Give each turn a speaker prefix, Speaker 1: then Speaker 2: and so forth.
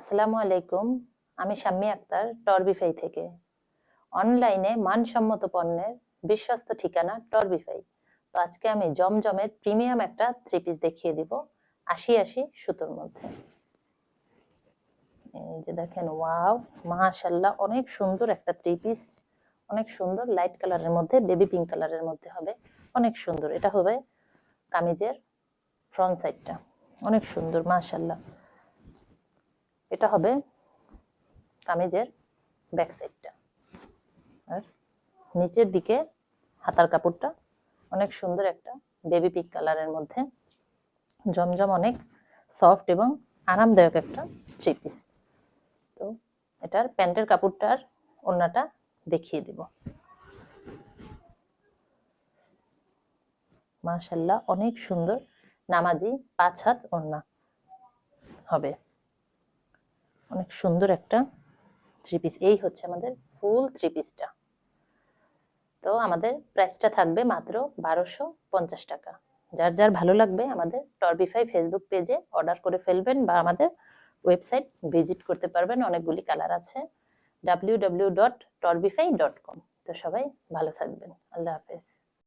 Speaker 1: আসসালামু আলাইকুম। আমি শাম্মী আক্তার টরবিফাই থেকে। অনলাইনে মানসম্মত পণ্যের বিশ্বস্ত ঠিকানা টরবিফাই। তো আজকে আমি জমজমের প্রিমিয়াম একটা থ্রি পিস দেখিয়ে দিব ৮০-৮০ সুতোর মধ্যে। এই যে দেখেন, ওয়াও, মাশাআল্লাহ, অনেক সুন্দর একটা থ্রি পিস। অনেক সুন্দর লাইট কালারের মধ্যে, বেবি পিঙ্ক কালারের মধ্যে হবে। অনেক সুন্দর। এটা হবে কামিজের ফ্রন্ট সাইডটা। অনেক সুন্দর, মাশাআল্লাহ। এটা হবে কামিজের ব্যাক সাইডটা। আর নিচের দিকে হাতার কাপড়টা অনেক সুন্দর একটা বেবি পিঙ্ক কালারের মধ্যে। জমজম অনেক সফট এবং আরামদায়ক একটা থ্রি পিস। তো এটার প্যান্টের কাপড়টার ওড়নাটা দেখিয়ে দিব। মাশাআল্লাহ, অনেক সুন্দর নামাজি ৫ হাত ওড়না হবে। অনেক সুন্দর একটা থ্রি পিস। এই হচ্ছে আমাদের ফুল থ্রি পিসটা। তো আমাদের প্রাইসটা থাকবে মাত্র ১২৫০ টাকা। যার যার ভালো লাগবে আমাদের টরবিফাই ফেসবুক পেজে অর্ডার করে ফেলবেন বা আমাদের ওয়েবসাইট ভিজিট করতে পারবেন। অনেকগুলি কালার আছে, www.torbify.com। তো সবাই ভালো থাকবেন। আল্লাহ হাফেজ।